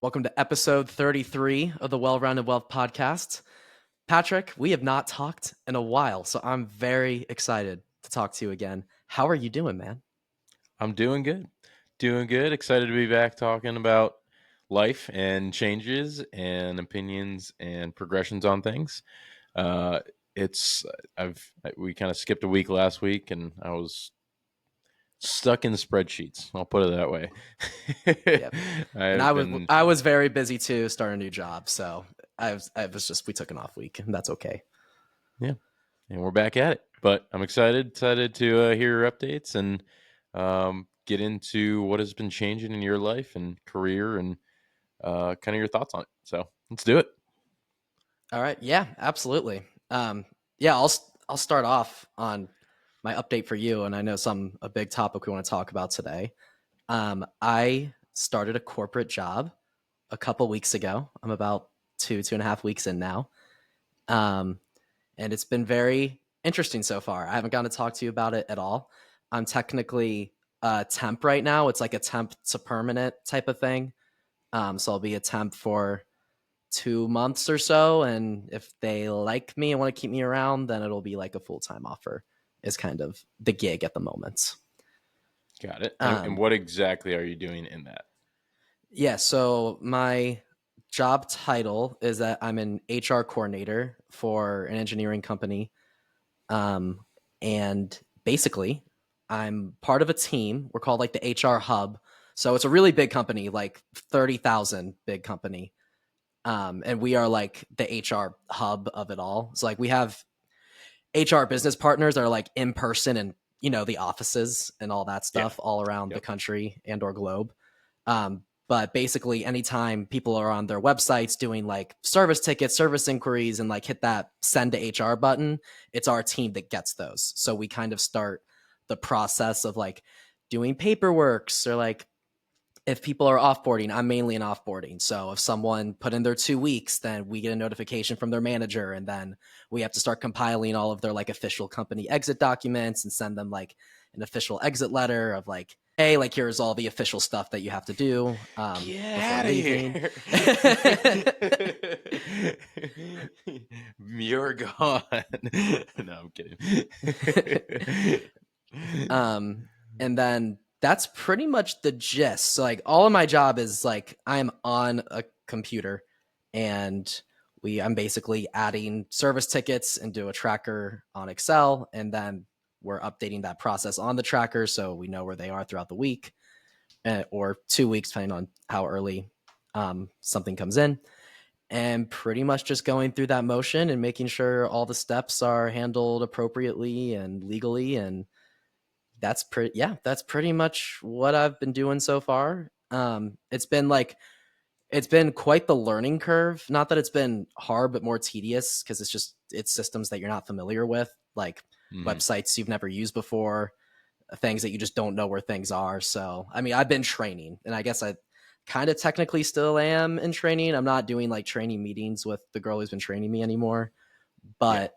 Welcome to episode 33 of the Well-Rounded Wealth podcast. Patrick, we have not talked in a while, so I'm very excited to talk to you again. How are you doing, man? I'm doing good. Doing good. Excited to be back talking about life and changes and opinions and progressions on things. Uh, it's we kind of skipped a week last week, and I was stuck in spreadsheets. I'll put it that way. Yep. And I've I was been I was very busy too, starting a new job, so we took an off week, and that's okay. Yeah, and we're back at it. But I'm excited to hear your updates and get into what has been changing in your life and career and kind of your thoughts on it. So let's do it. All right. Yeah, absolutely. Yeah, I'll start off on my update for you, and I know a big topic we want to talk about today. I started a corporate job a couple weeks ago. I'm about 2.5 weeks in now. Um, and it's been very interesting so far. I haven't gotten to talk to you about it at all. I'm technically a temp right now. It's like a temp to permanent type of thing. So I'll be a temp for 2 months or so. And if they like me and want to keep me around, then it'll be like a full-time offer is kind of the gig at the moment. Got it. And Um, what exactly are you doing in that? yeah, so my job title is that I'm an HR coordinator for an engineering company. Um, and basically, I'm part of a team. We're called like the HR hub. So it's a really big company, like 30,000 big company. And we are like the HR hub of it all. So like we have HR business partners that are like in person and, the offices and all that Yeah. stuff all around the Yep. country and or globe. But basically, anytime people are on their websites doing like service tickets, service inquiries, and like hit that send to HR button, it's our team that gets those. So we kind of start the process of like doing paperworks or like if people are offboarding, I'm mainly in offboarding. So if someone put in their 2 weeks, then we get a notification from their manager, and then we have to start compiling all of their like official company exit documents and send them like an official exit letter of like, hey, like here's all the official stuff that you have to do Get before out of leaving. here. You're gone. No, I'm kidding. um, and then that's pretty much the gist. So like all of my job is like I'm on a computer and I'm basically adding service tickets into a tracker on Excel, and then we're updating that process on the tracker so we know where they are throughout the week or 2 weeks, depending on how early something comes in. And pretty much just going through that motion and making sure all the steps are handled appropriately and legally. And that's pretty much what I've been doing so far. It's been quite the learning curve. Not that it's been hard, but more tedious because it's systems that you're not familiar with, like Mhm. websites you've never used before, things that you just don't know where things are. So, I mean, I've been training, and I guess I kind of technically still am in training. I'm not doing like training meetings with the girl who's been training me anymore, Yeah. but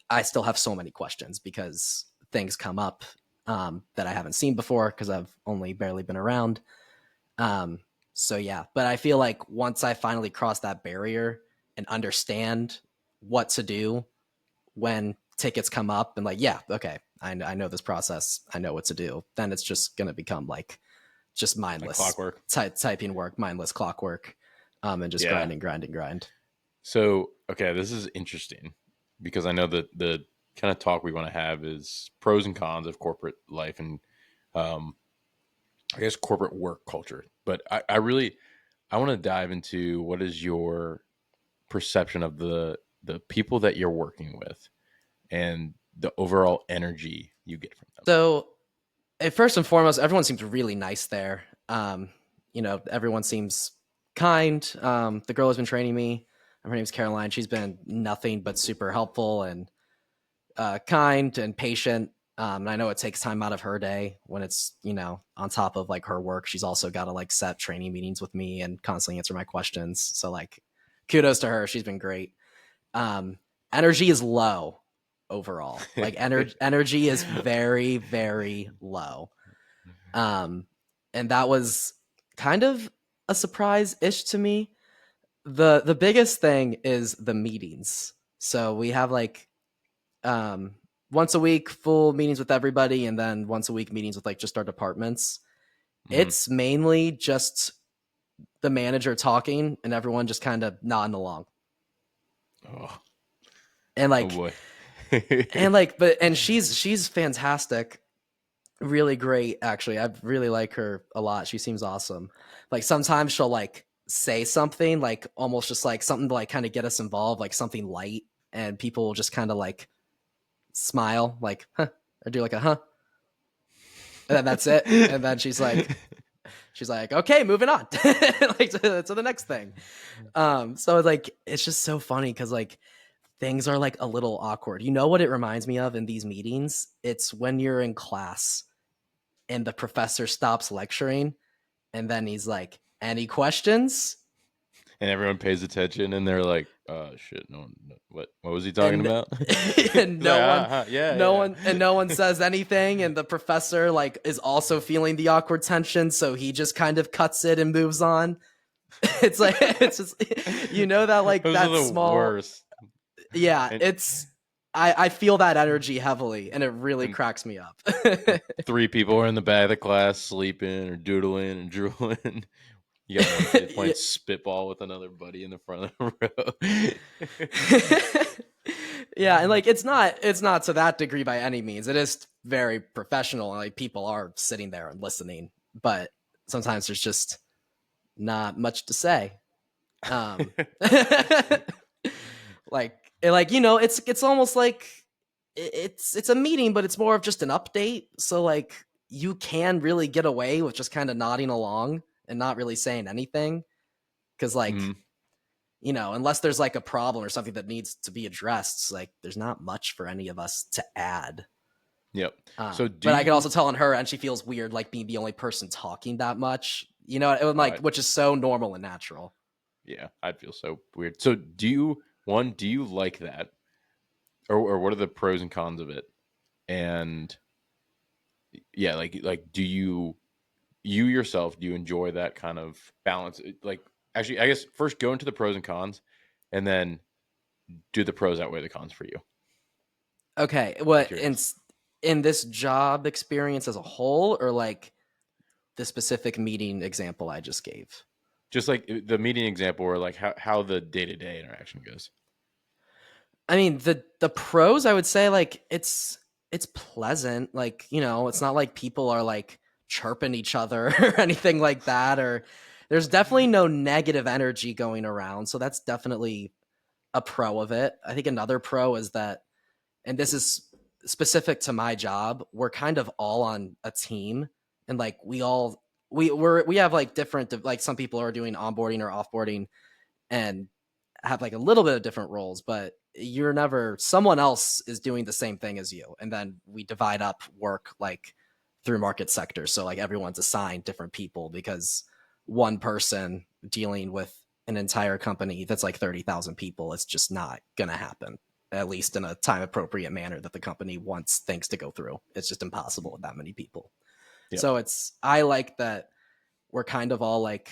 I still have so many questions because things come up that I haven't seen before because I've only barely been around. Um, so yeah, but I feel like once I finally cross that barrier and understand what to do when tickets come up and like, yeah, okay, I know this process, I know what to do, then it's just going to become like just Like mindless clockwork. typing work, mindless clockwork, and just Yeah. grind. So, okay, this is interesting because I know that the kind of talk we want to have is pros and cons of corporate life and um, I guess corporate work culture. But I want to dive into what is your perception of the people that you're working with and the overall energy you get from them. So first and foremost, everyone seems really nice there. Everyone seems kind. The girl who's been training me, her name's Caroline. She's been nothing but super helpful and kind and patient. And I know it takes time out of her day when it's, on top of like her work. She's also got to like set training meetings with me and constantly answer my questions. So like kudos to her. She's been great. Um, Energy is low overall. Like energy is very, very low. Um, and that was kind of a surprise-ish to me. The biggest thing is the meetings. So we have like um once a week full meetings with everybody, and then once a week meetings with like just our departments. Hmm. It's mainly just the manager talking and everyone just kind of nodding along. Oh, And oh like boy. and she's fantastic, really great actually. I really like her a lot. She seems awesome. Like sometimes she'll like say something like almost just like something to like kind of get us involved, like something light, and people will just kind of like smile like huh, or do like a huh, and then that's it. And then she's like okay, moving on like to the next thing. So like it's just so funny because like things are like a little awkward. You know what it reminds me of in these meetings? It's when you're in class and the professor stops lecturing and then he's like, any questions? And everyone pays attention, and they're like, shit, no one, what was he talking And about?" and It's like, yeah, yeah. no one says anything, and the professor like is also feeling the awkward tension, so he just kind of cuts it and moves on. It's like it's just you know that like Those are that the small worst. yeah, And it's I feel that energy heavily and it really and cracks me up. three people are in the back of the class sleeping or doodling and drooling. You got one kid playing Yeah. spitball with another buddy in the front of the Yeah, and like it's not to that degree by any means. It is very professional and like people are sitting there and listening, but sometimes there's just not much to say. Um row. like you know, it's almost like it's a meeting, but it's more of just an update. So like you can really get away with just kind of nodding along and not really saying anything cuz like Mhm. you know, unless there's like a problem or something that needs to be addressed, like there's not much for any of us to add. Yep. So do But I could also you? tell on her, and she feels weird, like being the only person talking that much. You know, it was All like, right. which is so normal and natural. Yeah, I'd feel so weird. So do you? One, do you like that, or what are the pros and cons of it? And yeah, do you yourself, do you enjoy that kind of balance? Like, actually, I guess first go into the pros and cons, and then do the pros outweigh the cons for you? Okay, I'm what curious. in this job experience as a whole, or like the specific meeting example I just gave? Just like the meeting example, or like how the day to day interaction goes. I mean, the pros I would say like it's pleasant. Like, you know, it's not like people are like chirping each other or anything like that or there's definitely no negative energy going around. So that's definitely a pro of it. I think another pro is that and this is specific to my job, we're kind of all on a team and like we have like different like some people are doing onboarding or offboarding and have like a little bit of different roles, but you're never someone else is doing the same thing as you. And then we divide up work like through market sectors. So like everyone's assigned different people because one person dealing with an entire company that's like 30,000 people, it's just not going to happen, at least in a time appropriate manner that the company wants things to go through. It's just impossible with that many people. Yep. So I like that we're kind of all like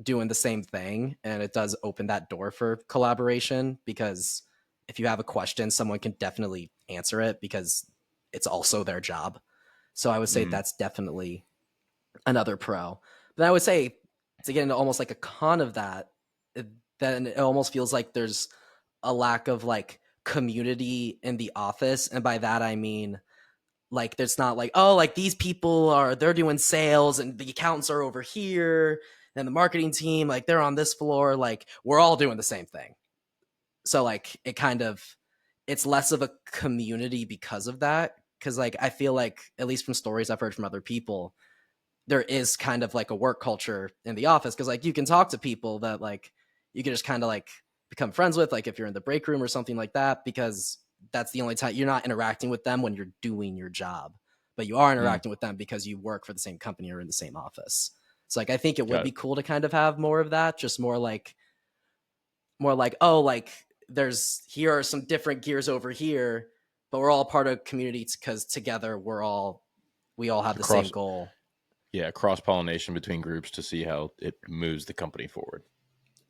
doing the same thing and it does open that door for collaboration because if you have a question someone can definitely answer it because it's also their job. So I would say Mm, that's definitely another pro. But I would say to get into almost like a con of that, then it almost feels like there's a lack of like community in the office, and by that I mean like there's not like oh like these people are they're doing sales and the accountants are over here and the marketing team like they're on this floor, like we're all doing the same thing. So like it kind of it's less of a community because of that, because like I feel like at least from stories I've heard from other people there is kind of like a work culture in the office because like you can talk to people that like you can just kind of like become friends with, like if you're in the break room or something like that, because that's the only time you're not interacting with them when you're doing your job, but you are mm, interacting with them because you work for the same company or in the same office. So like I think it would got be it. cool to kind of have more of that, just more like oh like there's here are some different gears over here, but we're all part of communities because together we all have the same Across goal. Yeah, cross pollination between groups to see how it moves the company forward.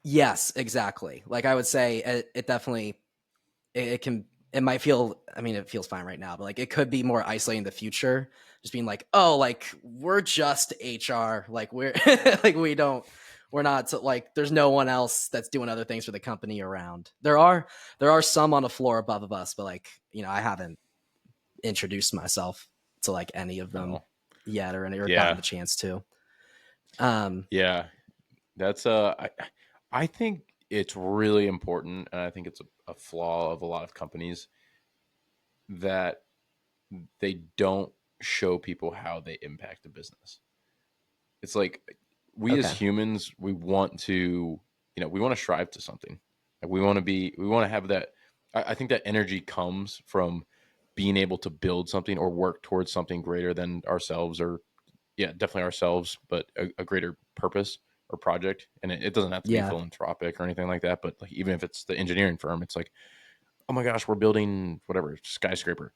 Yes, exactly. Like I would say it definitely it can it might feel, I mean it feels fine right now, but like it could be more isolating in the future, just being like, oh, like we're just HR, like we're like we're not like there's no one else that's doing other things for the company around. There are some on the floor above of us, but like, I haven't introduced myself to like any of them No. yet, or gotten Yeah. the chance to. Um Yeah. That's I think it's really important, and I think it's a flaw of a lot of companies that they don't show people how they impact the business. It's like we as okay. humans, we want to, we want to strive to something. Like we want to have that. I think that energy comes from being able to build something or work towards something greater than ourselves, or yeah, definitely ourselves, but a greater purpose or project. And it doesn't have to be Yeah. philanthropic or anything like that. But like, even if it's the engineering firm, it's like, oh my gosh, we're building whatever skyscraper.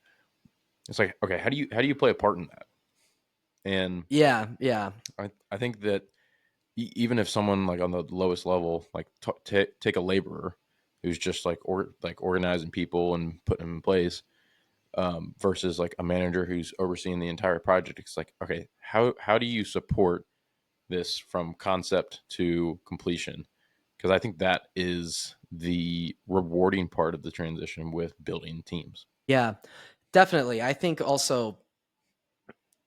It's like, okay, how do you play a part in that? And Yeah. Yeah. I think that even if someone like on the lowest level, like take a laborer who's just like organizing people and putting them in place, versus like a manager who's overseeing the entire project. It's like, okay, how do you support this from concept to completion? Because I think that is the rewarding part of the transition with building teams. Yeah. Definitely. I think also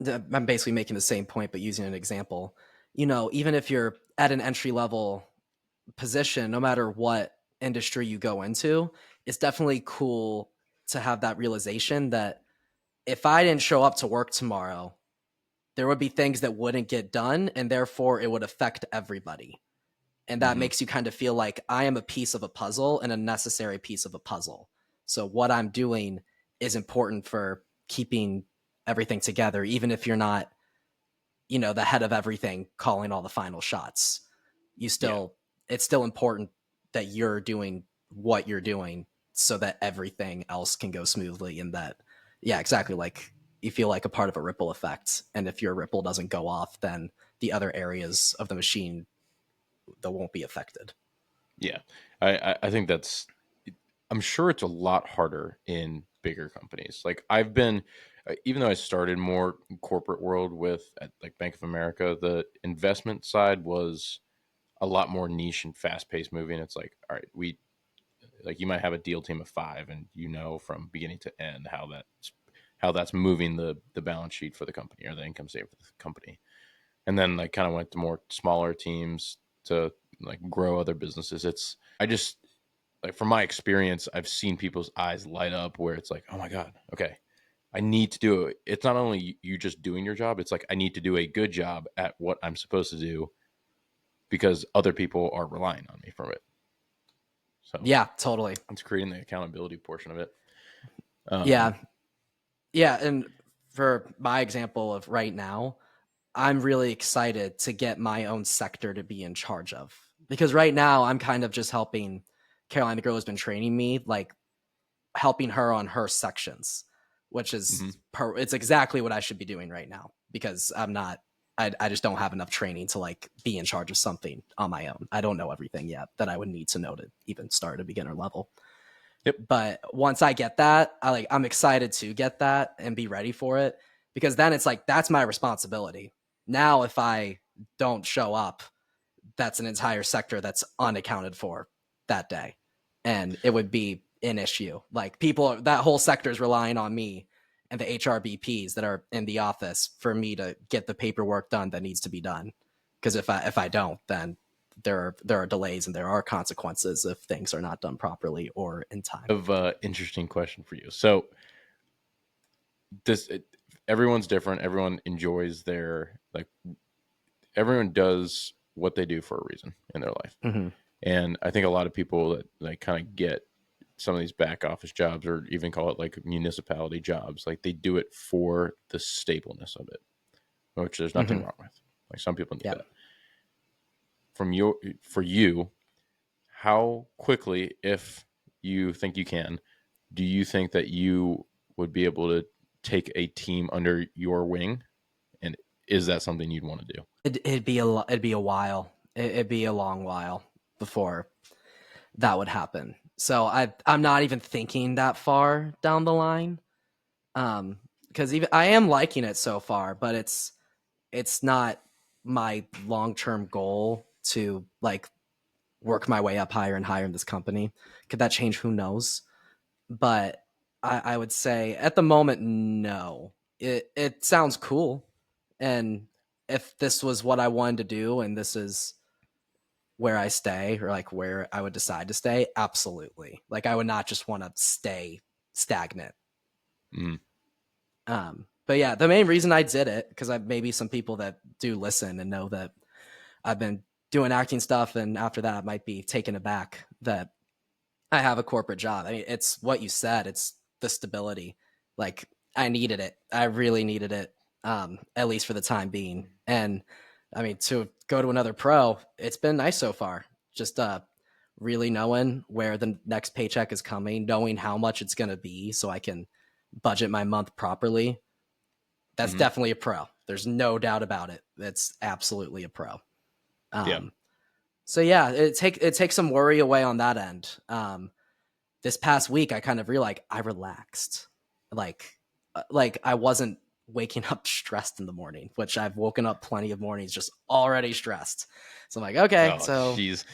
I'm basically making the same point, but using an example. Even if you're at an entry level position, no matter what industry you go into, it's definitely cool to have that realization that if I didn't show up to work tomorrow, there would be things that wouldn't get done, and therefore it would affect everybody. And that Hmm. makes you kind of feel like I am a piece of a puzzle and a necessary piece of a puzzle. So what I'm doing is important for keeping everything together, even if you're not the head of everything calling all the final shots. you Yeah. still It's still important that you're doing what you're doing so that everything else can go smoothly, and that, yeah, exactly, like you feel like a part of a ripple effect, and if your ripple doesn't go off, then the other areas of the machine that won't be affected. Yeah. I think that's, I'm sure it's a lot harder in bigger companies. Like I've been, even though I started more corporate world with at like Bank of America, the investment side was a lot more niche and fast paced moving. It's like, all right, we like you might have a deal team of five, and from beginning to end how that's moving the balance sheet for the company or the income statement for the company. And then like kind of went to more smaller teams to like grow other businesses. It's I just like from my experience, I've seen people's eyes light up where it's like, oh my God, okay, I need to do it. It's not only you just doing your job, it's like I need to do a good job at what I'm supposed to do because other people are relying on me from it. So Yeah, totally. it's creating the accountability portion of it. Um, Yeah. Yeah, and for my example of right now, I'm really excited to get my own sector to be in charge of, because right now I'm kind of just helping Caroline, the girl who's been training me, like helping her on her sections, which mhm. is it's exactly what I should be doing right now, because I just don't have enough training to like be in charge of something on my own. I don't know everything yet that I would need to know to even start at a beginner level. Yep. But once I get that, I'm excited to get that and be ready for it, because then it's like that's my responsibility. Now if I don't show up, that's an entire sector that's unaccounted for that day. And it would be an issue. Like that whole sector is relying on me and the HRBPs that are in the office for me to get the paperwork done that needs to be done. Because if I don't, then there are delays and there are consequences if things are not done properly or in time. Of interesting question for you. So this it, everyone's different. Everyone enjoys their like everyone does what they do for a reason in their life. Mm-hmm. And I think a lot of people that like kind of get some of these back office jobs or even call it like municipality jobs, like they do it for the stableness of it, which there's nothing Mm-hmm. wrong with. Like some people need Yeah. that. For you, how quickly, if you think you can, do you think that you would be able to take a team under your wing and is that something you'd want to do? It'd be it'd be a while. It'd be a long while before that would happen. So I'm not even thinking that far down the line. Because even I am liking it so far, but it's not my long-term goal to like work my way up higher and higher in this company. Could that change? Who knows? But I would say at the moment, no. It sounds cool, and if this was what I wanted to do, and this is where I stay, or like where I would decide to stay, absolutely. Like I would not just want to stay stagnant. Mm. But yeah, the main reason I did it, because I maybe some people that do listen and know that I've been doing acting stuff, and after that I might be taken aback that I have a corporate job. I mean, it's what you said. It's the stability. Like I needed it. I really needed it, at least for the time being. And I mean, to go to another pro, it's been nice so far. Just really knowing where the next paycheck is coming, knowing how much it's going to be, so I can budget my month properly. That's Mm-hmm. definitely a pro. There's no doubt about it. It's absolutely a pro. Yeah. So yeah, it takes some worry away on that end. This past week, I kind of realized I relaxed, like I wasn't waking up stressed in the morning, which I've woken up plenty of mornings just already stressed. So I'm like, okay, Oh, so jeez.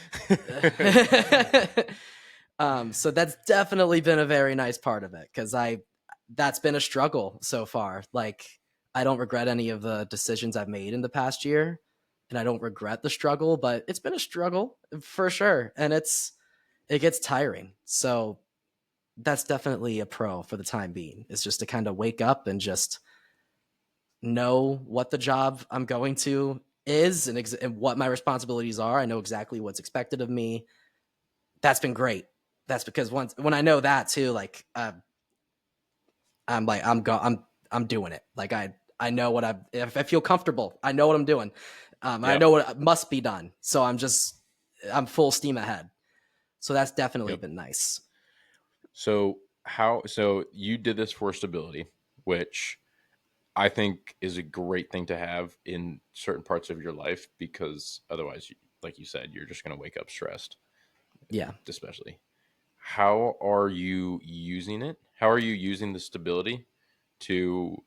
so that's definitely been a very nice part of it, because that's been a struggle so far. Like I don't regret any of the decisions I've made in the past year, and I don't regret the struggle, but it's been a struggle for sure, and it gets tiring. So that's definitely a pro for the time being, is just to kind of wake up and just know what the job I'm going to is, and what my responsibilities are. I know exactly what's expected of me. That's been great. That's because when I know that too, like I'm like I'm doing it. Like I know what if I feel comfortable, I know what I'm doing. I Yep. know what must be done. So I'm full steam ahead. So that's definitely Yep. been nice. So you did this for stability, which I think is a great thing to have in certain parts of your life, because otherwise, like you said, you're just going to wake up stressed, Yeah. especially. How are you using it? How are you using the stability to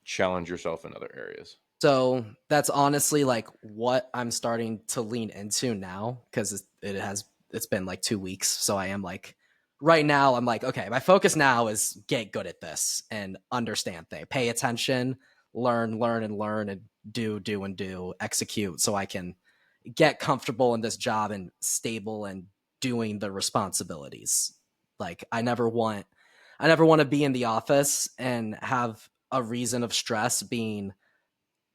challenge yourself in other areas? So that's honestly like what I'm starting to lean into now, because it's been like 2 weeks. So I am like right now I'm like, okay, my focus now is get good at this and understand things, pay attention, learn and do, execute, so I can get comfortable in this job and stable and doing the responsibilities. Like I never want to be in the office and have a reason of stress being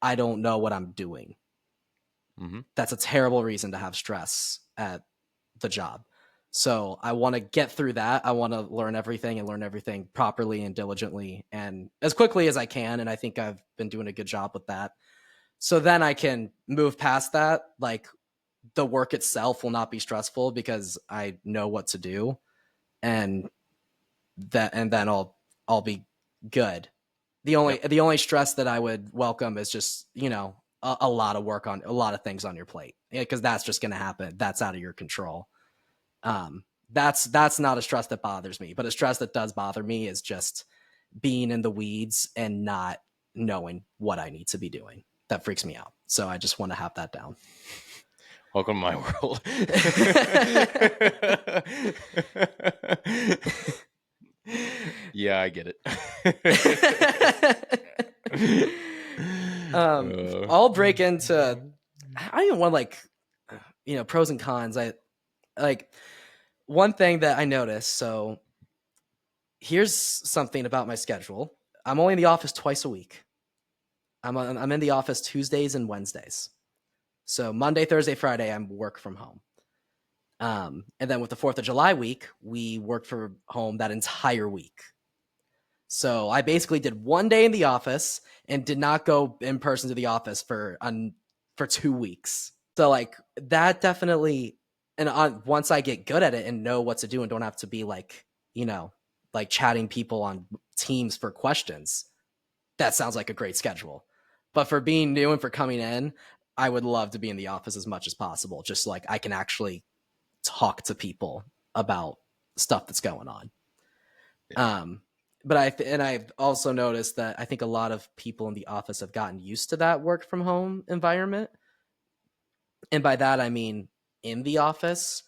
I don't know what I'm doing. Mm-hmm. That's a terrible reason to have stress at the job. So I want to get through that. I want to learn everything and learn everything properly and diligently and as quickly as I can. And I think I've been doing a good job with that. So then I can move past that. Like the work itself will not be stressful because I know what to do, and then I'll be good. Yep. The only stress that I would welcome is just, a lot of work on a lot of things on your plate, because that's just going to happen. That's out of your control. That's not a stress that bothers me, but a stress that does bother me is just being in the weeds and not knowing what I need to be doing. That freaks me out. So I just want to have that down. Welcome to my world. Yeah, I get it. I'll break into, I don't even want like, pros and cons. I like one thing that I noticed. So here's something about my schedule. I'm only in the office twice a week. I'm in the office Tuesdays and Wednesdays. So Monday, Thursday, Friday, I'm work from home. And then with the 4th of July week, we worked from home that entire week. So I basically did one day in the office and did not go in person to the office for 2 weeks. So like that definitely, and once I get good at it and know what to do and don't have to be like, like chatting people on Teams for questions, that sounds like a great schedule. But for being new and for coming in, I would love to be in the office as much as possible. Just like I can actually talk to people about stuff that's going on. Yeah. Um, but I've also noticed that I think a lot of people in the office have gotten used to that work from home environment. And by that, I mean in the office,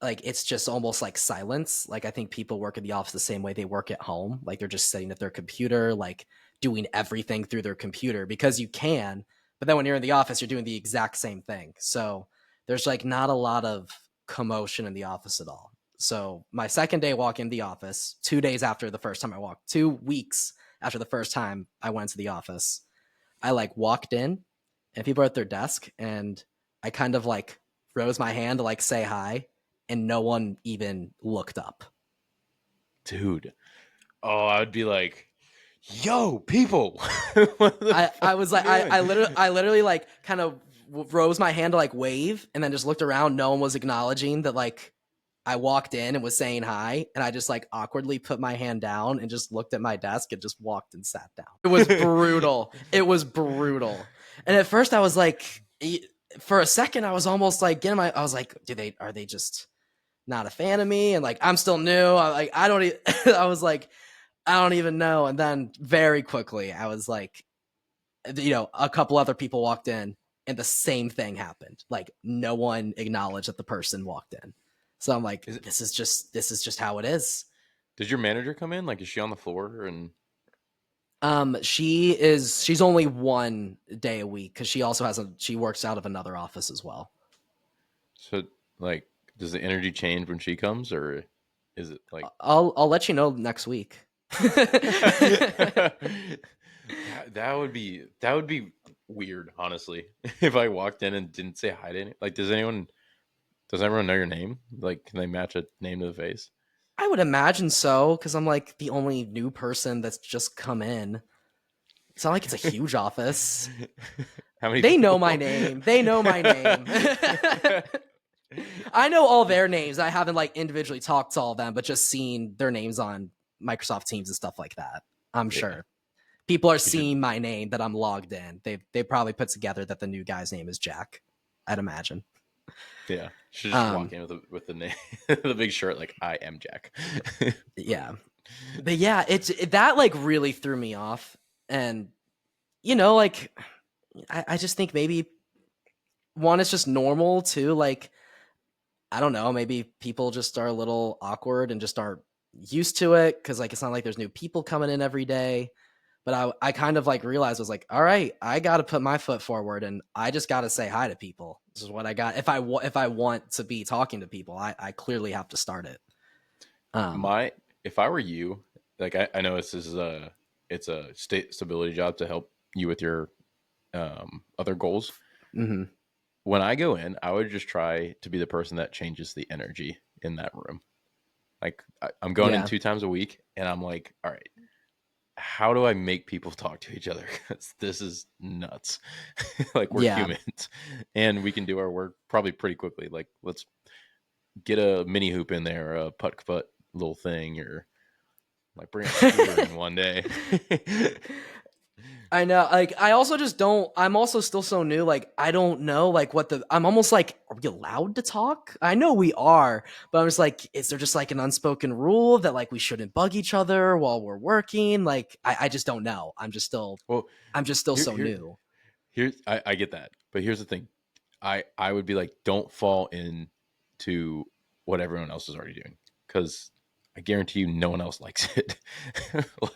like it's just almost like silence. Like I think people work in the office the same way they work at home. Like they're just sitting at their computer, like doing everything through their computer because you can. But then when you're in the office, you're doing the exact same thing. So there's like not a lot of commotion in the office at all. So my second day walk in the office, 2 days after the first time I walked, 2 weeks after the first time I went to the office, I like walked in and people are at their desk and I kind of like rose my hand to like say hi and no one even looked up. Dude. Oh, I would be like, yo, people. What the I fuck was you like I doing? literally like kind of rose my hand to like wave and then just looked around. No one was acknowledging that like I walked in and was saying hi, and I just like awkwardly put my hand down and just looked at my desk and just walked and sat down. It was brutal. It was brutal. And at first I was like for a second I was almost like getting my I was like are they just not a fan of me and like I'm still new. I don't I was like I don't even know. And then very quickly I was like a couple other people walked in and the same thing happened. Like no one acknowledged that the person walked in. So I'm like, Is it, this is just how it is. does your manager come in? Like, is she on the floor? And She's only 1 day a week because she works out of another office as well. so, like, does the energy change when she comes, or is it like I'll let you know next week. that, that would be weird, honestly. If I walked in and didn't say hi to any, like, does everyone know your name? Like, can they match a name to the face? I would imagine so because I'm like the only new person that's just come in. It's not like it's a huge office. How many They know people? my name. They know my name. I know all their names. I haven't like individually talked to all of them, but just seen their names on Microsoft Teams and stuff like that. I'm Yeah, sure people are you should. seeing my name that I'm logged in. They probably put together that the new guy's name is Jack. I'd imagine. Yeah, should just walk Um, in with the name, the big shirt, like I am Jack. yeah, but yeah, that like really threw me off, and like I just think maybe one is just normal too. Like I don't know, maybe people just are a little awkward and just aren't used to it because like it's not like there's new people coming in every day. But I kind of like realized I was like, all right, I got to put my foot forward and I just got to say hi to people. This is what I got. If I want to be talking to people, I clearly have to start it. Um, My If I were you, like I know this is it's a state stability job to help you with your other goals. mhm. When I go in, I would just try to be the person that changes the energy in that room. Like I'm going in Yeah, 2 times a week, and I'm like, all right, how do I make people talk to each other? Because this is nuts. Like we're yeah. humans, and we can do our work probably pretty quickly. Like let's get a mini hoop in there, a putt putt little thing, or like bring a scooter in one day. I know. Like, I also just don't. I'm also still so new. Like, I don't know. Like, what the? I'm almost like, are we allowed to talk? I know we are, but I'm just like, is there just like an unspoken rule that like we shouldn't bug each other while we're working? Like, I just don't know. Well, I'm just still here, so here, new. I get that, but here's the thing. I would be like, don't fall into what everyone else is already doing, because I guarantee you, no one else likes it.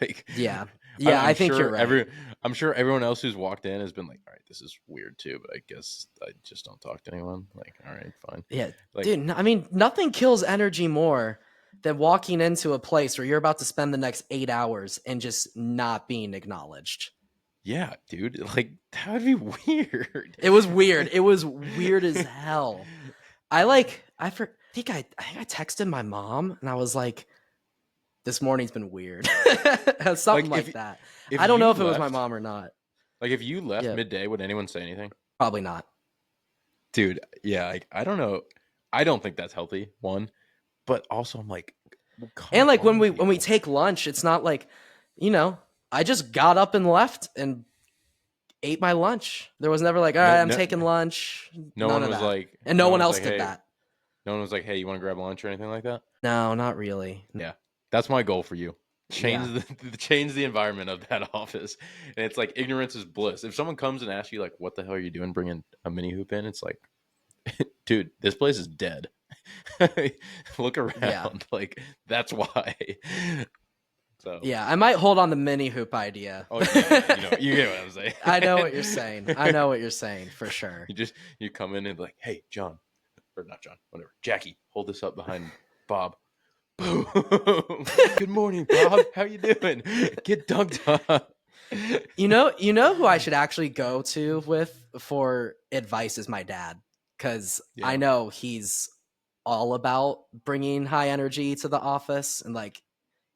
Like, Yeah, yeah. I I'm think you're sure right. I'm sure everyone else who's walked in has been like, all right, this is weird too, but I guess I just don't talk to anyone. Like, all right, fine. Yeah, Like, dude. I mean, nothing kills energy more than walking into a place where you're about to spend the next 8 hours and just not being acknowledged. yeah, dude, like that would be weird. It was weird. It was weird as hell. I think I texted my mom and I was like, this morning's been weird. Something Like like that. if I don't know you if it was my left, mom or not. like if you left Yeah, midday, would anyone say anything? probably not. Dude, yeah, like I don't know. I don't think that's healthy, one. But also I'm like, well, come And like when on, we people. take lunch, it's not like, you know, I just got up and left and ate my lunch. There was never like, all No, right, I'm no, taking lunch. no None one of was that. like, And no no one one was else like, did hey, that. no one was like, hey, you want to grab lunch or anything like that? No, not really. Yeah, that's my goal for you. Yeah. Change the change the environment of that office, and it's like ignorance is bliss. If someone comes and asks you like, "What the hell are you doing bringing a mini hoop in?" It's like, dude, this place is dead. Look Yeah. around, like that's why. So, Yeah. I might hold on the mini hoop idea. oh yeah, you get what I'm saying. I know what you're saying. I know what you're saying for sure. You come in and be like, hey, John, or not John, whatever, Jackie, hold this up behind Bob. Boom. Good morning, Bob. How you doing? Get dunked on. You know who I should actually go to with for advice is my dad, because I Yeah. know he's all about bringing high energy to the office, and like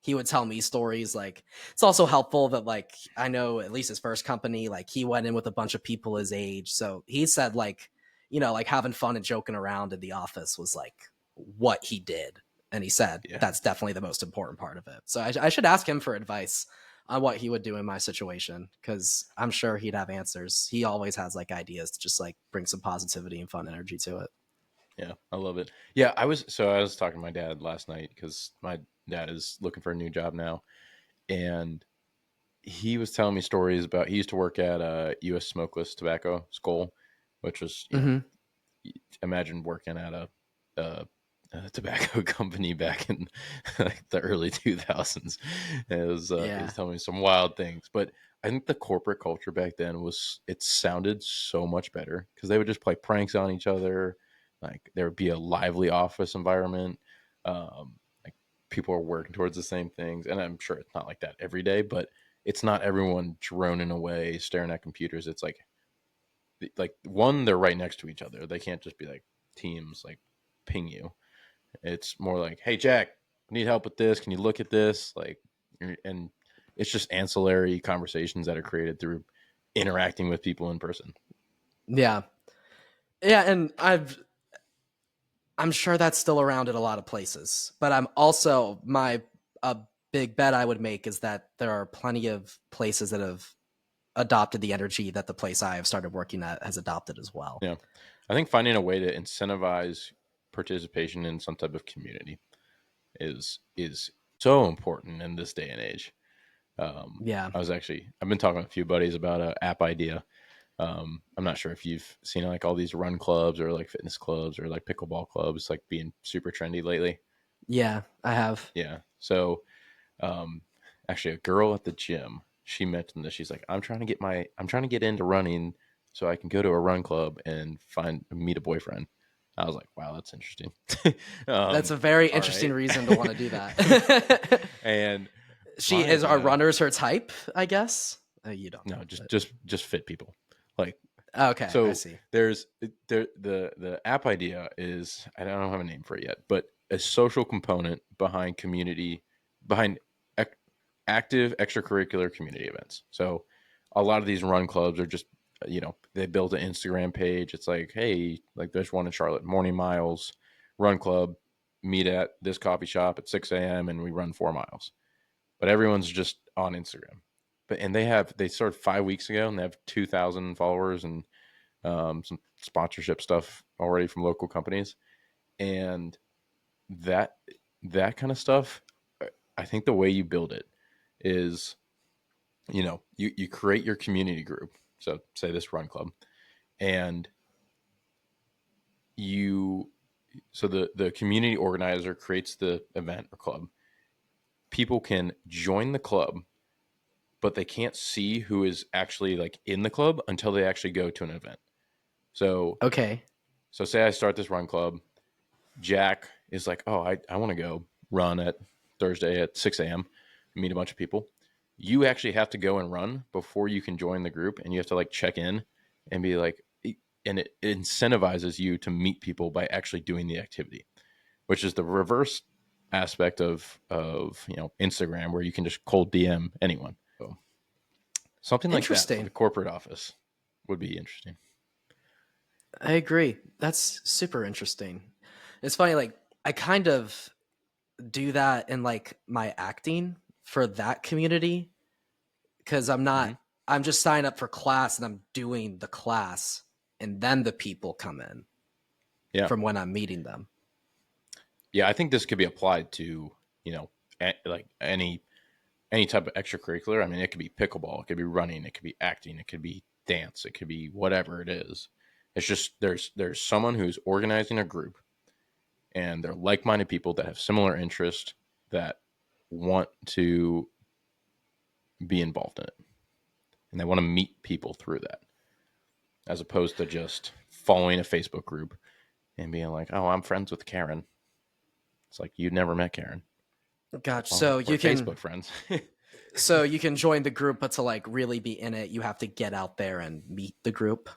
he would tell me stories. Like it's also helpful that like I know at least his first company, like he went in with a bunch of people his age, so he said like like having fun and joking around in the office was like what he did, and he said Yeah. that's definitely the most important part of it. So I should ask him for advice on what he would do in my situation, because I'm sure he'd have answers. He always has like ideas to just like bring some positivity and fun energy to it. Yeah, I love it. Yeah, I was talking to my dad last night because my dad is looking for a new job now, and he was telling me stories about he used to work at U.S. Smokeless Tobacco Skoal, which was Mm-hmm. imagine working at a tobacco company back in like the early 2000s. It Yeah. was telling me some wild things, but I think the corporate culture back then it sounded so much better because they would just play pranks on each other. Like there would be a lively office environment. Like people are working towards the same things, and I'm sure it's not like that every day, but it's not everyone droning away staring at computers. It's like one, they're right next to each other. They can't just be like teams like ping you. It's more like, hey Jack, need help with this? Can you look at this? Like, and it's just ancillary conversations that are created through interacting with people in person. Yeah. Yeah, and I'm sure that's still around at a lot of places, but I'm also my a big bet I would make is that there are plenty of places that have adopted the energy that the place I have started working at has adopted as well. Yeah, I think finding a way to incentivize participation in some type of community is so important in this day and age. Yeah. I've been talking to a few buddies about an app idea. I'm not sure if you've seen like all these run clubs or like fitness clubs or like pickleball clubs like being super trendy lately. Yeah, I have. Yeah. So, um, actually, a girl at the gym, she mentioned that she's like, I'm trying to get into running so I can go to a run club and meet a boyfriend. I was like, wow, that's interesting. That's a very All interesting right. reason to want to do that. And She my is our idea, runners her type, I guess. You don't no, know. But just fit people. Like, okay, I so see. the app idea is, I don't have a name for it yet, but a social component behind ac- active extracurricular community events. So a lot of these run clubs are just they build an Instagram page. It's like, hey, like there's one in Charlotte, Morning Miles Run Club, meet at this coffee shop at 6 a.m. and we run 4 miles. But everyone's just on Instagram. And they started 5 weeks ago and they have 2,000 followers and some sponsorship stuff already from local companies, and that that kind of stuff. I think the way you build it is, you create your community group. So say this run club, and you so the community organizer creates the event or club. People can join the club, but they can't see who is actually like in the club until they actually go to an event. So Okay. so say I start this run club. Jack is like, oh, I want to go run at Thursday at 6 a.m., meet a bunch of people. You actually have to go and run before you can join the group, and you have to like check in and be like, and it incentivizes you to meet people by actually doing the activity, which is the reverse aspect of Instagram, where you can just cold DM anyone. So something like that for the Interesting. corporate office would be interesting. I agree. That's super interesting. It's funny, like I kind of do that in like my acting for that community because I'm Mm-hmm. not I'm just signing up for class and I'm doing the class, and then the people come in Yeah. from when I'm meeting them. Yeah, I think this could be applied to, like any type of extracurricular. I mean, it could be pickleball, it could be running, it could be acting, it could be dance, it could be whatever it is. It's just there's someone who's organizing a group, and they're like-minded people that have similar interests that want to be involved in it, and they want to meet people through that, as opposed to just following a Facebook group and being like, "Oh, I'm friends with Karen." It's like you never met Karen. Gotcha. Well, So we're you can Facebook friends. so you can join the group, but to like really be in it, you have to get out there and meet the group.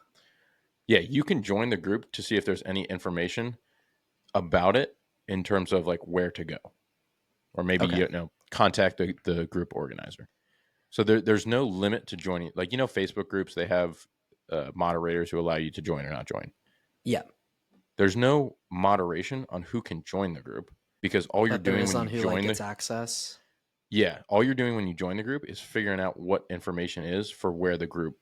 Yeah, you can join the group to see if there's any information about it in terms of like where to go, or maybe Okay. contact the group organizer. So there's no limit to joining. Like Facebook groups, they have moderators who allow you to join or not join. Yeah. There's no moderation on who can join the group, because all you're But there doing is when on you who like join gets access. all you're doing when you join the group is figuring out what information is for where the group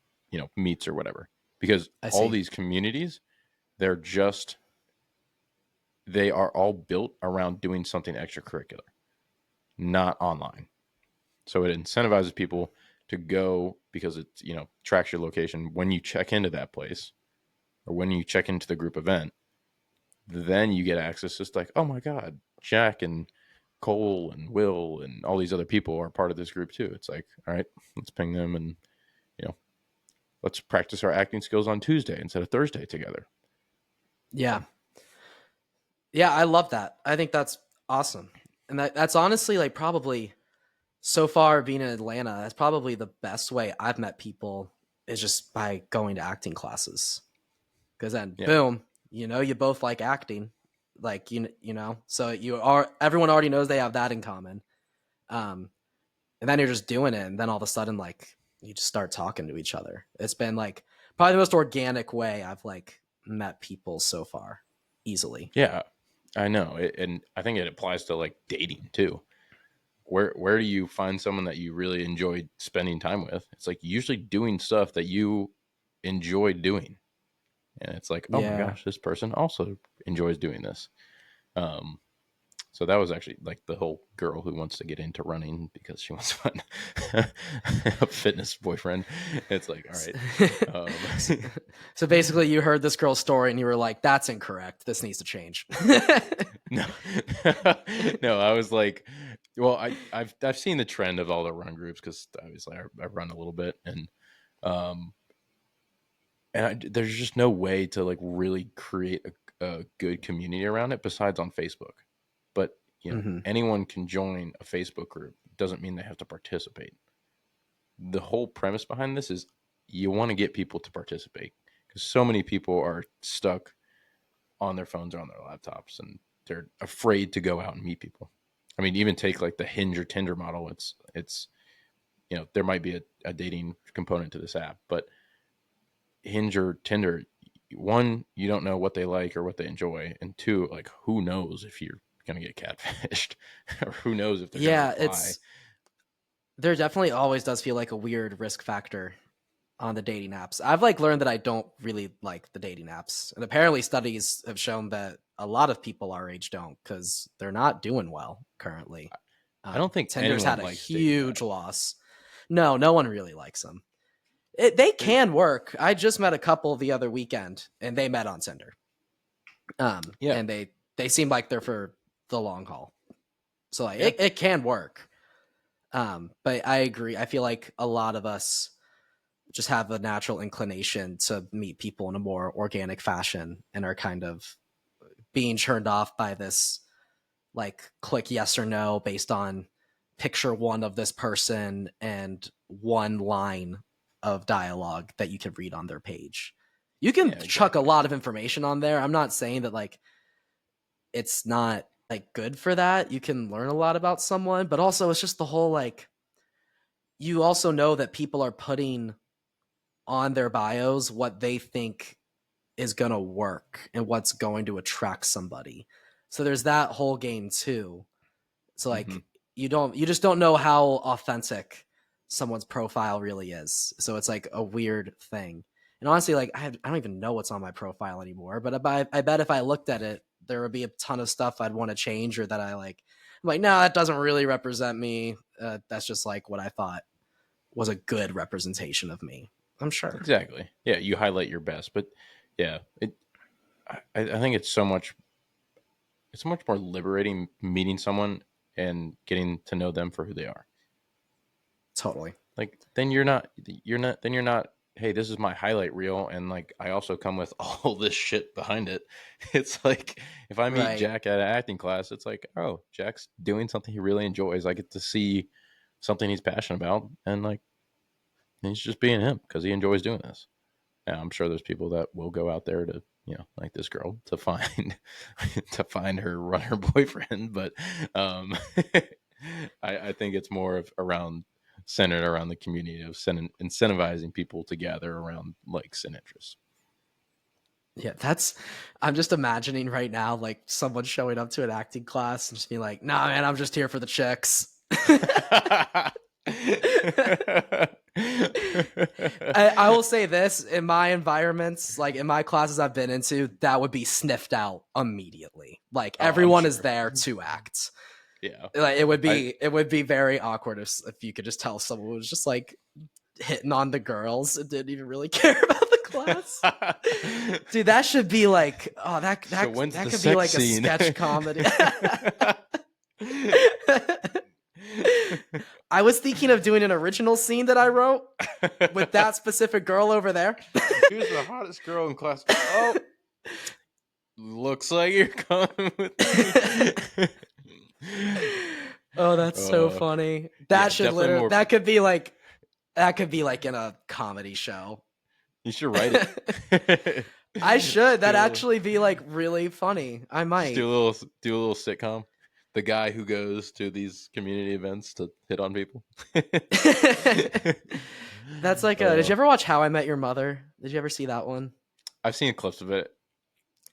meets or whatever. Because I all see. these communities, they are all built around doing something extracurricular, not online. So it incentivizes people to go because it's, tracks your location when you check into that place or when you check into the group event. Then you get access. It's like, oh my God, Jack and Cole and Will and all these other people are part of this group too. It's like, all right, let's ping them and, let's practice our acting skills on Tuesday instead of Thursday together. Yeah. Yeah, I love that. I think that's awesome. And that's honestly like probably so far being in Atlanta, that's probably the best way I've met people is just by going to acting classes. Because then Yeah. boom, you both like acting. Like so everyone already knows they have that in common. And then you're just doing it, and then all of a sudden like you just start talking to each other. It's been like probably the most organic way I've like met people so far easily. Yeah, I know. And I think it applies to like dating too. Where do you find someone that you really enjoy spending time with? It's like usually doing stuff that you enjoy doing. And it's like, oh my Yeah. gosh, this person also enjoys doing this. Um, so that was actually like the whole girl who wants to get into running because she wants to find a fitness boyfriend. It's like, all right. So basically you heard this girl's story and you were like, that's incorrect. This needs to change. No, no, I was like, well, I've seen the trend of all the run groups because obviously I run a little bit, and there's just no way to like really create a good community around it besides on Facebook. But Mhm. anyone can join a Facebook group. Doesn't mean they have to participate. The whole premise behind this is you want to get people to participate because so many people are stuck on their phones or on their laptops, and they're afraid to go out and meet people. I mean, even take like the Hinge or Tinder model. It's there might be a dating component to this app, but Hinge or Tinder, one, you don't know what they like or what they enjoy, and two, like who knows if you're gonna get catfished or who knows if they're Yeah, gonna reply. there definitely always does feel like a weird risk factor on the dating apps. I've like learned that I don't really like the dating apps. And apparently studies have shown that a lot of people our age don't because they're not doing well currently. I don't think Tinder's anyone had a likes dating huge apps. loss. No one really likes them. They can work. I just met a couple the other weekend and they met on Tinder. Yeah. And they seem like they're for the long haul. So like Yeah. it can work. But I agree. I feel like a lot of us just have a natural inclination to meet people in a more organic fashion and are kind of being turned off by this like click yes or no based on picture one of this person and one line of dialogue that you can read on their page. You can chuck a lot of information on there. I'm not saying that like it's not like good for that. You can learn a lot about someone, but also it's just the whole like you also know that people are putting on their bios what they think is going to work and what's going to attract somebody. So there's that whole game too. So like you just don't know how authentic someone's profile really is. So it's like a weird thing. And honestly, like I don't even know what's on my profile anymore. But I bet if I looked at it, there would be a ton of stuff I'd want to change, or that I like. I'm like, no, that doesn't really represent me. That's just like what I thought was a good representation of me. I'm sure. Exactly. Yeah, you highlight your best, but yeah, I think it's much more liberating meeting someone and getting to know them for who they are. Totally. Like then you're not, hey, this is my highlight reel and like I also come with all this shit behind it. It's like if I meet Right. Jack at an acting class, it's like, oh, Jack's doing something he really enjoys. I get to see something he's passionate about, and like he's just being him because he enjoys doing this. And I'm sure there's people that will go out there to, like this girl, to find to find her runner boyfriend, but um, I think it's more of around centered around the community of incentivizing people to gather around likes and interests. Yeah, I'm just imagining right now, like someone showing up to an acting class and just being like, nah, man, I'm just here for the chicks. I will say this, in my environments, like in my classes I've been into, that would be sniffed out immediately. Like everyone is there to act. Yeah. Like it would be very awkward if you could just tell someone was just like hitting on the girls and didn't even really care about the class. Dude, that should be like, oh, that So could be like scene? A sketch comedy. I was thinking of doing an original scene that I wrote with that specific girl over there. Who's the hottest girl in class? Oh, looks like you're coming with me. Oh, that's so funny. That should literally that could be like in a comedy show. You should write it. I should. That'd actually be like really funny. I might do a little sitcom. The guy who goes to these community events to hit on people. That's like did you ever watch How I Met Your Mother? Did you ever see that one? I've seen clips of it.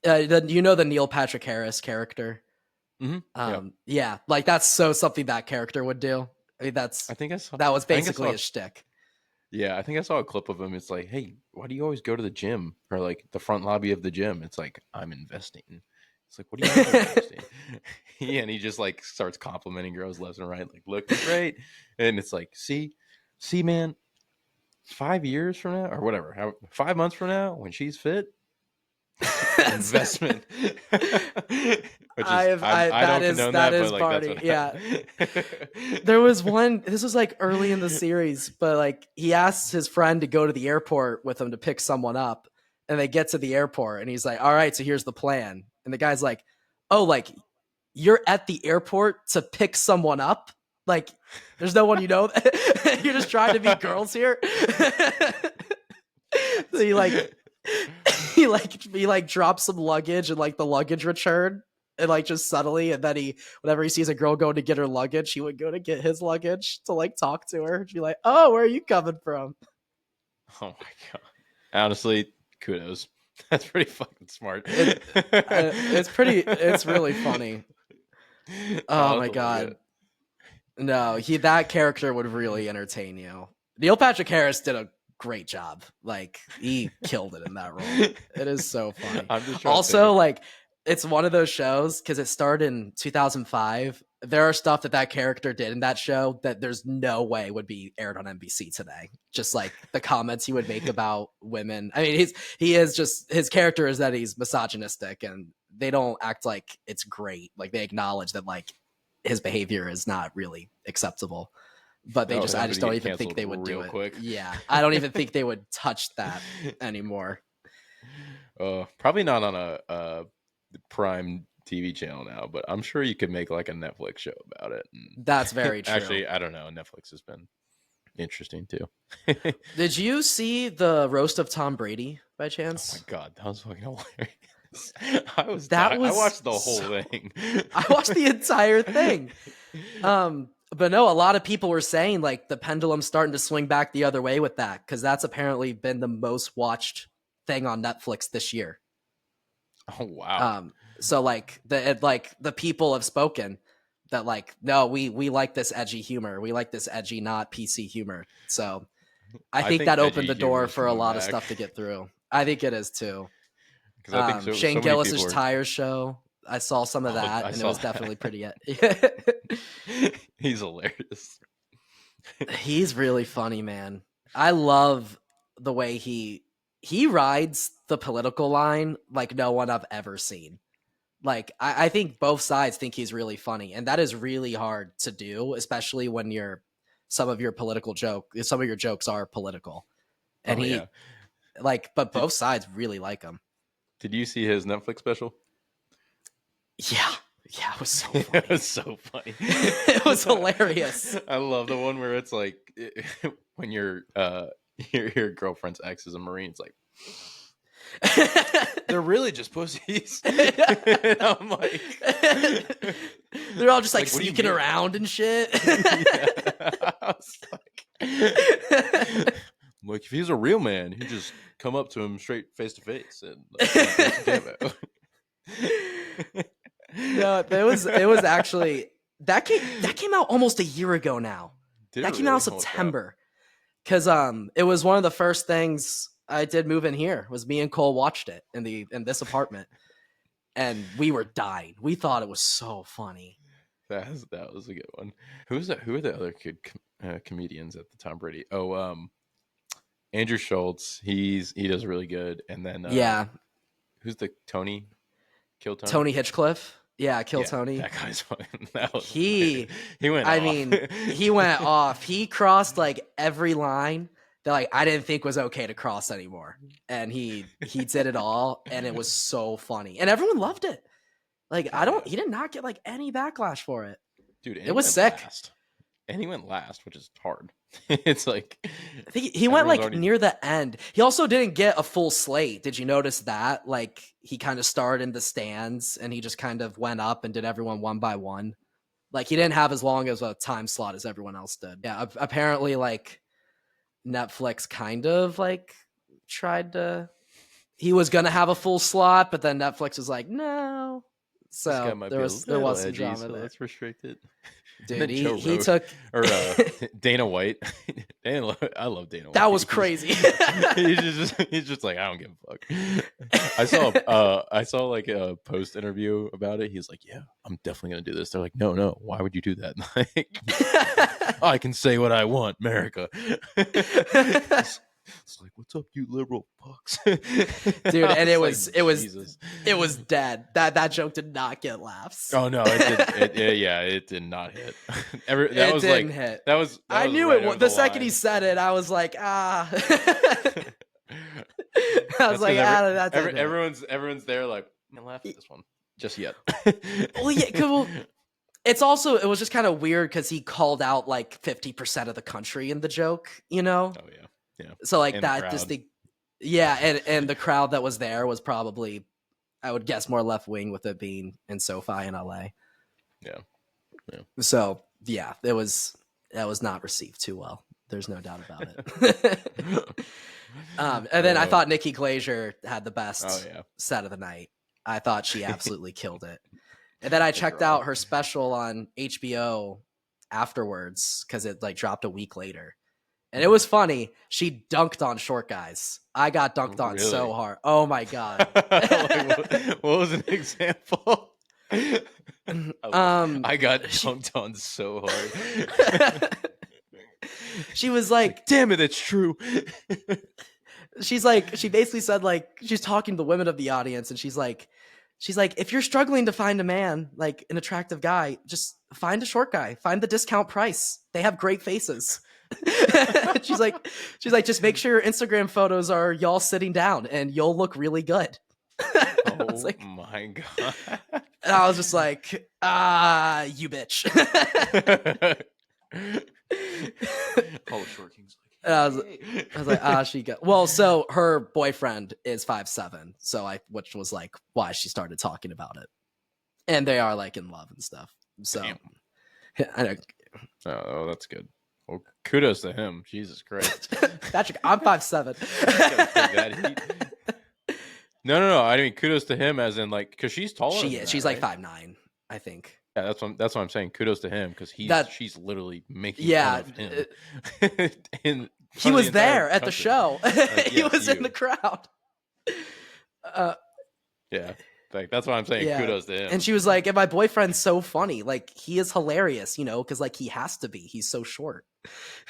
You know the Neil Patrick Harris character? Mm-hmm. Yeah, like that's something that character would do. I mean, that was basically his shtick. Yeah, I think I saw a clip of him. It's like, hey, why do you always go to the gym or like the front lobby of the gym? It's like, I'm investing. It's like, what do you mean investing? Yeah, and he just like starts complimenting girls left and right, like, look great. And it's like, see, man, 5 years from now or whatever, 5 months from now when she's fit, investment. That is party. Yeah. There was one, this was like early in the series, but like he asks his friend to go to the airport with him to pick someone up, and they get to the airport and he's like, all right, so here's the plan. And the guy's like, oh, like you're at the airport to pick someone up? Like there's no one, you're just trying to meet girls here. So he drops some luggage and like the luggage return, and like just subtly, and then whenever he sees a girl going to get her luggage, he would go to get his luggage to like talk to her and be like, oh, where are you coming from? Oh my god. Honestly, kudos. That's pretty fucking smart. It's really funny. Oh my god. No, that character would really entertain you. Neil Patrick Harris did a great job. Like he killed it in that role. It is so funny. Also, like it's one of those shows because it started in 2005. There are stuff that character did in that show that there's no way would be aired on NBC today. Just like the comments he would make about women. I mean, his character is that he's misogynistic, and they don't act like it's great. Like they acknowledge that like his behavior is not really acceptable. But I just don't even think they would do it. Quick. Yeah, I don't even think they would touch that anymore. Probably not on a Prime TV channel now, but I'm sure you could make like a Netflix show about it. That's very true. Actually, I don't know. Netflix has been interesting too. Did you see the roast of Tom Brady by chance? Oh my god, that was fucking hilarious. I watched the whole thing. I watched the entire thing. But no, a lot of people were saying like the pendulum's starting to swing back the other way with that, because that's apparently been the most watched thing on Netflix this year. Oh wow. So like the people have spoken. that like, no, we like this edgy humor. We like this edgy, not PC humor. So I think that opened edgy the humor door is for a coming lot of back. stuff to get through. I think it is too. Because I think Shane so many people Gillis's are. tires show. I saw some of Oh, that, I and it saw was that. definitely pretty. He's hilarious. He's really funny, man. I love the way he rides the political line like no one I've ever seen. Like I think both sides think he's really funny, and that is really hard to do, especially when some of your jokes are political. And Oh he yeah. but Did, both sides really like him. did you see his Netflix special? Yeah. Yeah, it was so It funny. was so funny. It was hilarious. I love the one where it's like when your girlfriend's ex is a Marine. It's like they're really just pussies. And I'm like, they're all just like what do you sneaking mean? around and shit. I was like, if he's a real man, he'd just come up to him straight face to face and No, it was actually that came out almost a year ago now. That came out in September. Cause it was one of the first things I did move in here. Was me and Cole watched it in this apartment, and we were dying. We thought it was so funny. That was a good one. Who are the other comedians at the Tom Brady? Oh, Andrew Schultz. He does really good. And then Yeah, who's the Tony? Kill Tony. Tony Hitchcliffe. Yeah, Kill Yeah, Tony. That guy's funny. That was He went. I off. mean, he went off. He crossed like every line that like I didn't think was okay to cross anymore, and he did it all, and it was so funny, and everyone loved it. Like he did not get like any backlash for it. Dude, it was sick. Last. And he went last, which is hard. It's like I think he went like near the end. He also didn't get a full slate. Did you notice that? Like he kind of started in the stands and he just kind of went up and did everyone one by one. Like he didn't have as long as a time slot as everyone else did. Yeah, apparently like Netflix kind of like tried to. He was gonna have a full slot, but then Netflix was like, no. So there was some drama so there. Let's restrict it. Dude, he took Dana White. I love Dana White. That was crazy. he's just like, I don't give a fuck. I saw like a post interview about it. He's like, yeah, I'm definitely gonna do this. They're like, no, why would you do that? Like, I can say what I want, America. It's like, what's up, you liberal fucks, dude? And it was Jesus. It was dead. That joke did not get laughs. Oh no, it did not hit. That was didn't hit. That was. I knew it. The second he said it, I was like, ah. I was like, everyone's there like, I'm gonna laugh at this one just yet. Well, yeah, well, it was just kind of weird because he called out like 50% of the country in the joke, you know? Oh yeah. Yeah. So like that just and the crowd that was there was probably, I would guess, more left wing with it being in SoFi in LA. Yeah. Yeah. So yeah, that was not received too well. There's no doubt about it. And then I thought Nikki Glaser had the best set of the night. I thought she absolutely killed it. And then I checked out her special on HBO afterwards because it like dropped a week later. And it was funny. She dunked on short guys. I got dunked on so hard. Oh my God. What was an example? I got dunked on so hard. She was like, damn it, it's true. She basically said like, she's talking to the women of the audience and she's like, if you're struggling to find a man, like an attractive guy, just find a short guy, find the discount price. They have great faces. she's like, just make sure your Instagram photos are y'all sitting down and you'll look really good. Oh like, my God. And I was just like, you bitch. Oh, Short King's like, and I was like, she got well. So her boyfriend is 5'7", which was like why she started talking about it, and they are like in love and stuff. So I know. Oh, that's good. Well, kudos to him. Jesus Christ. Patrick, I'm 5'7". No. I mean, kudos to him as in like, because she's taller. She's like 5'9", I think. Yeah, that's what I'm saying. Kudos to him because That she's literally making fun yeah, of him in he front of the was entire there at the country. show. Like, He yes, was in the you. crowd. Uh, Yeah, like that's why I'm saying yeah. kudos to And him. she was like, and my boyfriend's so funny. Like, he is hilarious, because like he has to be. He's so short.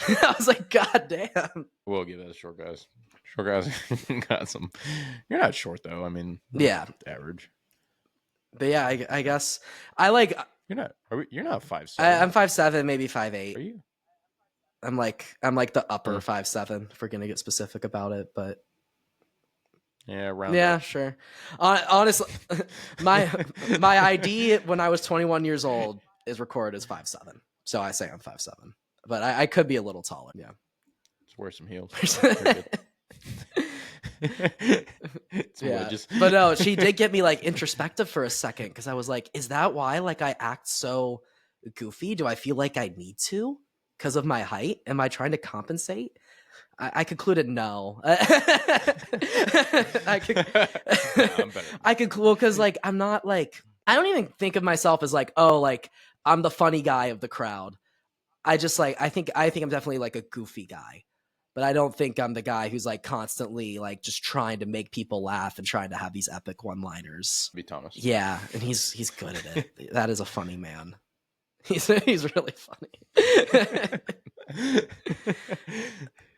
I was like, God damn. We'll give that a short guys. Short guys got some. You're not short though. I mean, Yeah. average. But yeah, I guess I like You're not. You're not I'm 5'7". 5'7", maybe Are 5'8". you? I'm like the upper Hmm. 5'7", if we're gonna get specific about it, but Yeah, round yeah, up. sure. Honestly, my ID when I was 21 years old is recorded as 5'7", so I say I'm 5'7", but I could be a little taller. Yeah. Just wear some heels. Bro. You're good. It's more Yeah, just. but no, she did get me like introspective for a second because I was like, is that why like I act so goofy? Do I feel like I need to because of my height? Am I trying to compensate? I concluded no. I could, Nah, I'm better than I could, well, because like I'm not like I don't even think of myself as like, oh, like I'm the funny guy of the crowd. I just like I think I'm definitely like a goofy guy, but I don't think I'm the guy who's like constantly like just trying to make people laugh and trying to have these epic one-liners. be Thomas. Yeah, and he's good at it. That is a funny man. He's really funny.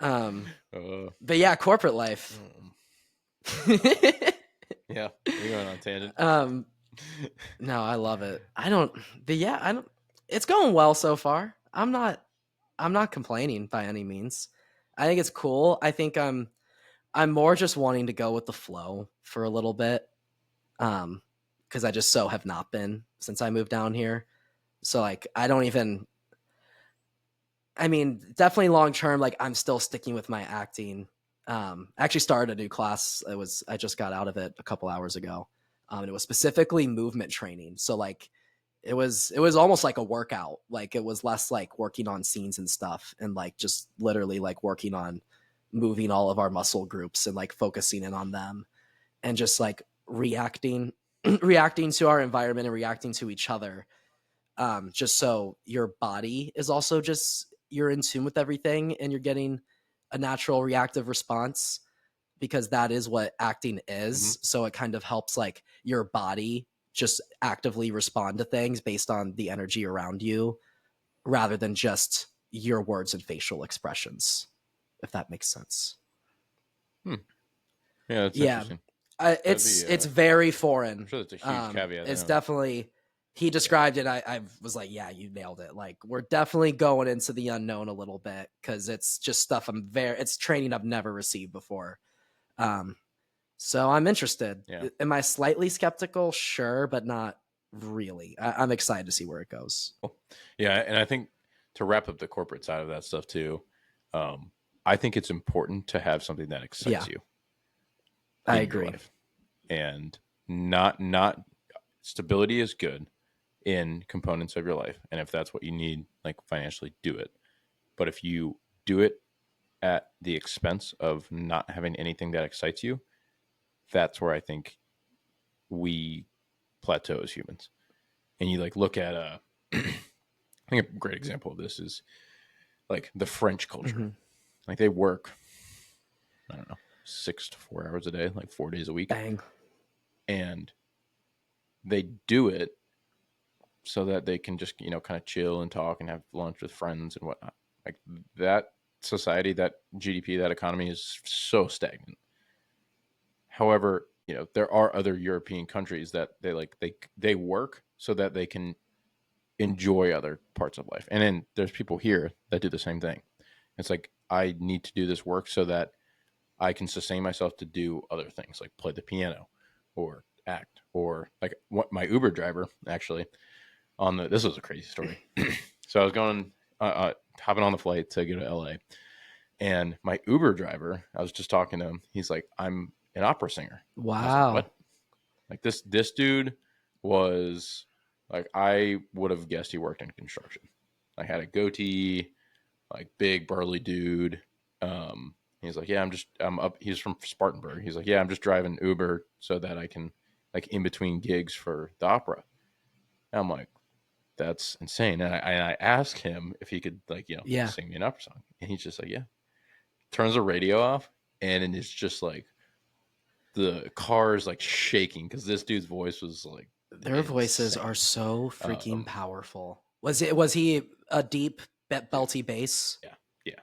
But yeah, corporate life. Yeah, we're going on a tangent. No, I love it. I don't. But yeah, I don't. It's going well so far. I'm not complaining by any means. I think it's cool. I think I'm more just wanting to go with the flow for a little bit. Because I just so have not been since I moved down here. So like I don't even I mean, definitely long term, like I'm still sticking with my acting. I actually started a new class. I just got out of it a couple hours ago. And it was specifically movement training. So like it was almost like a workout. Like it was less like working on scenes and stuff and like just literally like working on moving all of our muscle groups and like focusing in on them and just like reacting reacting to our environment and reacting to each other, just so your body is also just you're in tune with everything and you're getting a natural reactive response because that is what acting is. Mm-hmm. So it kind of helps like your body just actively respond to things based on the energy around you rather than just your words and facial expressions, if that makes sense. Yeah, that's Yeah. interesting. It's very foreign. I'm sure that's a huge caveat. It's definitely he described it. I was like, yeah, you nailed it. Like we're definitely going into the unknown a little bit because it's just stuff it's training I've never received before. So I'm interested. Yeah. Am I slightly skeptical? Sure, but not really. I'm excited to see where it goes. Yeah, and I think to wrap up the corporate side of that stuff too, I think it's important to have something that excites you. I in your agree. life. And not stability is good in components of your life. And if that's what you need, like financially, do it. But if you do it at the expense of not having anything that excites you, that's where I think we plateau as humans. And you like look at I think a great example of this is like the French culture. Mm-hmm. Like they work, I don't know, 6 to 4 hours a day, like 4 days a week. Bang. And they do it so that they can just, kind of chill and talk and have lunch with friends and whatnot. Like that society, that GDP, that economy is so stagnant. However, there are other European countries that they work so that they can enjoy other parts of life. And then there's people here that do the same thing. It's like, I need to do this work so that I can sustain myself to do other things like play the piano or act, or like what my Uber driver actually this was a crazy story. So I was going, hopping on the flight to go to LA, and my Uber driver, I was just talking to him. He's like, I'm an opera singer. Wow. Like, what? Like this dude was like, I would have guessed he worked in construction. I had a goatee, like big burly dude. He's like, yeah, I'm up. He's from Spartanburg. He's like, yeah, I'm just driving Uber so that I can, like, in between gigs for the opera. And I'm like, that's insane. And I asked him if he could, like, Yeah. sing me an opera song, and he's just like, yeah. Turns the radio off, and it's just like the car is like shaking because this dude's voice was like Their voices insane. are so freaking powerful. Was he a deep belty bass? Yeah.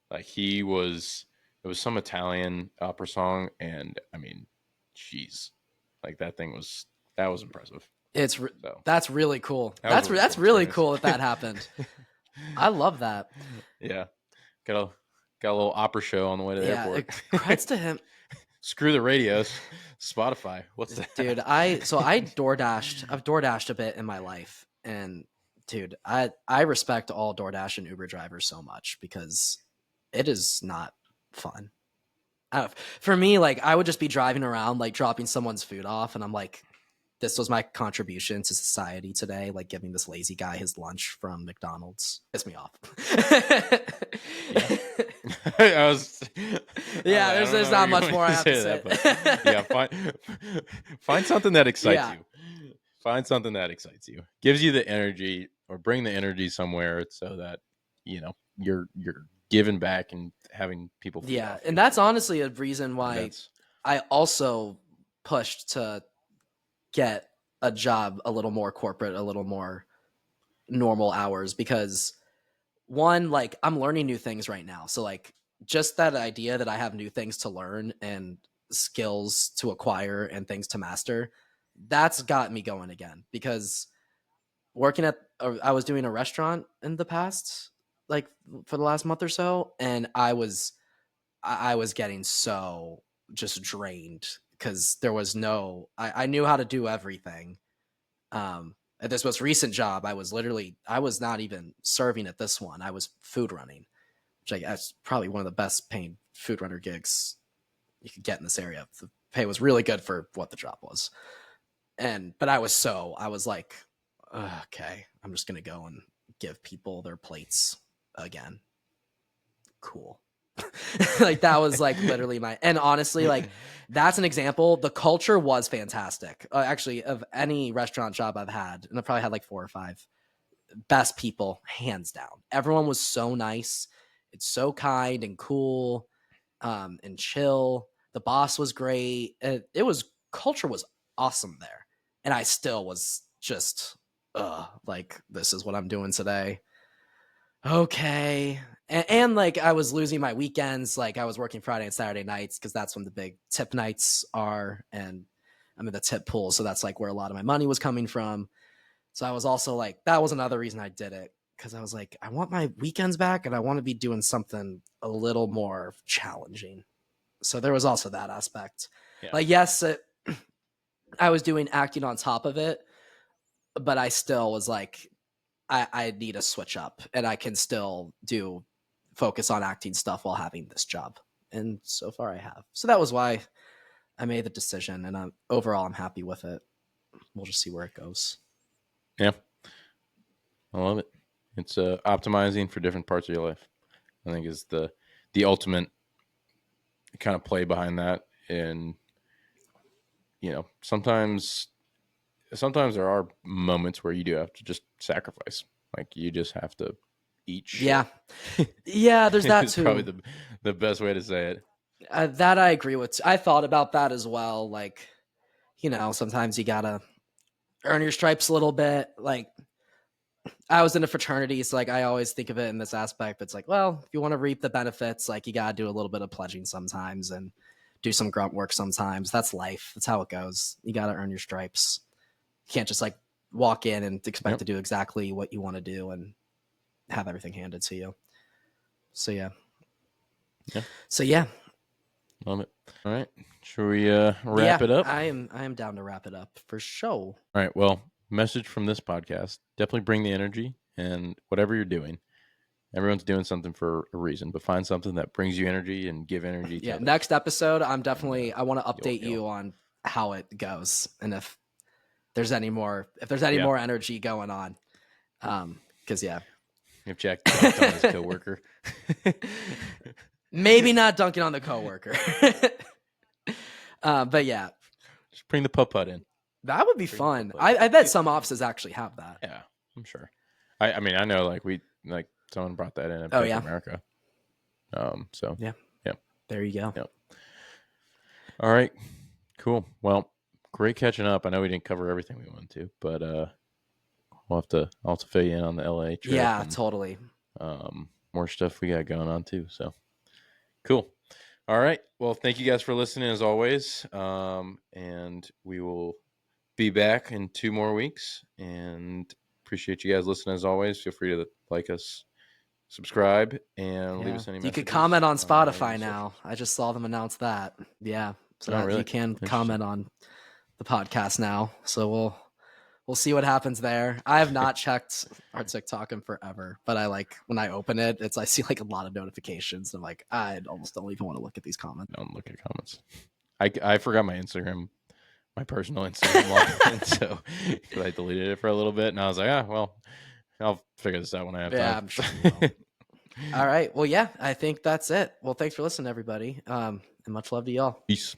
Like it was some Italian opera song, and I mean, jeez, like that was impressive. That's really cool. That was a That's cool really experience. cool that happened. I love that. Yeah, got a little opera show on the way to the airport. Congrats to him. Screw the radios, Spotify. What's that, dude? I've DoorDashed a bit in my life, and dude, I respect all DoorDash and Uber drivers so much because it is not fun. For me, like I would just be driving around, like dropping someone's food off, and I'm like, this was my contribution to society today, like giving this lazy guy his lunch from McDonald's. Piss me off. I was. Yeah, there's not much more I have to say. Find something that excites you. Find something that excites you, gives you the energy, or bring the energy somewhere so that you're giving back and having people. Yeah, and that's honestly a reason why I also pushed to get a job a little more corporate, a little more normal hours, because one, like I'm learning new things right now. So like just that idea that I have new things to learn and skills to acquire and things to master, that's got me going again, because I was doing a restaurant in the past, like for the last month or so. And I was getting so just drained because there was I knew how to do everything. At this most recent job, I was not even serving at this one. I was food running, which that's probably one of the best paying food runner gigs you could get in this area. The pay was really good for what the job was. But I was like, okay, I'm just going to go and give people their plates again. Cool. Like that was like literally and honestly, like that's an example. The culture was fantastic. Actually, of any restaurant job I've had, and I've probably had like 4 or 5, best people, hands down. Everyone was so nice. It's so kind and cool, and chill. The boss was great. Culture was awesome there. And I still was just, like, this is what I'm doing today. Okay. And like I was losing my weekends. Like I was working Friday and Saturday nights because that's when the big tip nights are, and I'm in the tip pool, so that's like where a lot of my money was coming from. So I was also like, that was another reason I did it, because I was like, I want my weekends back and I want to be doing something a little more challenging. So there was also that aspect. Yeah. Like yes, I was doing acting on top of it, but I still was like, I need to switch up, and I can still focus on acting stuff while having this job. And so far I have. So that was why I made the decision, and overall I'm happy with it. We'll just see where it goes. Yeah. I love it. It's optimizing for different parts of your life, I think, is the ultimate kind of play behind that. And, sometimes there are moments where you do have to just sacrifice. Like you just have to eat shit. Yeah. Yeah, there's that too. Probably the best way to say it. That I agree with. I thought about that as well. Like, sometimes you gotta earn your stripes a little bit. Like I was in a fraternity, so like I always think of it in this aspect. It's like, well, if you want to reap the benefits, like you gotta do a little bit of pledging sometimes and do some grunt work sometimes. That's life. That's how it goes. You gotta earn your stripes. You can't just like walk in and expect to do exactly what you want to do and have everything handed to you. So yeah. Love it. All right. Should we wrap it up? I am down to wrap it up for sure. All right. Well, message from this podcast: definitely bring the energy, and whatever you're doing, everyone's doing something for a reason, but find something that brings you energy and give energy to others. Next episode, I want to update you on how it goes, and if there's any more energy going on. Because if Jack dunked on his coworker, maybe not dunking on the coworker, but yeah, just bring the putt in. That would be fun. I bet some offices actually have that. Yeah, I'm sure. I mean, I know like someone brought that in at Oh, Bank yeah. of America. So Yeah. yeah. There you go. Yep. All right. Cool. Well, great catching up. I know we didn't cover everything we wanted to, but I'll have to fill you in on the LA trip Yeah, and totally. more stuff we got going on too. So cool. All right. Well, thank you guys for listening as always. And we will be back in 2 more weeks. And appreciate you guys listening as always. Feel free to like us, subscribe, and leave Yeah. us any You could messages. comment on Any of Spotify the now. socials. I just saw them announce that. Yeah. So Oh, that you really? can Interesting. comment on the podcast now. So we'll see what happens there. I have not checked our TikTok in forever, but I like when I open it, I see like a lot of notifications. I'm like, I almost don't even want to look at these comments. Don't look at comments. I forgot my Instagram, my personal Instagram login, so because I deleted it for a little bit, and I was like, well, I'll figure this out when I have Yeah, time. I'm sure you will. All right. Well, yeah, I think that's it. Well, thanks for listening, everybody. And much love to y'all. Peace.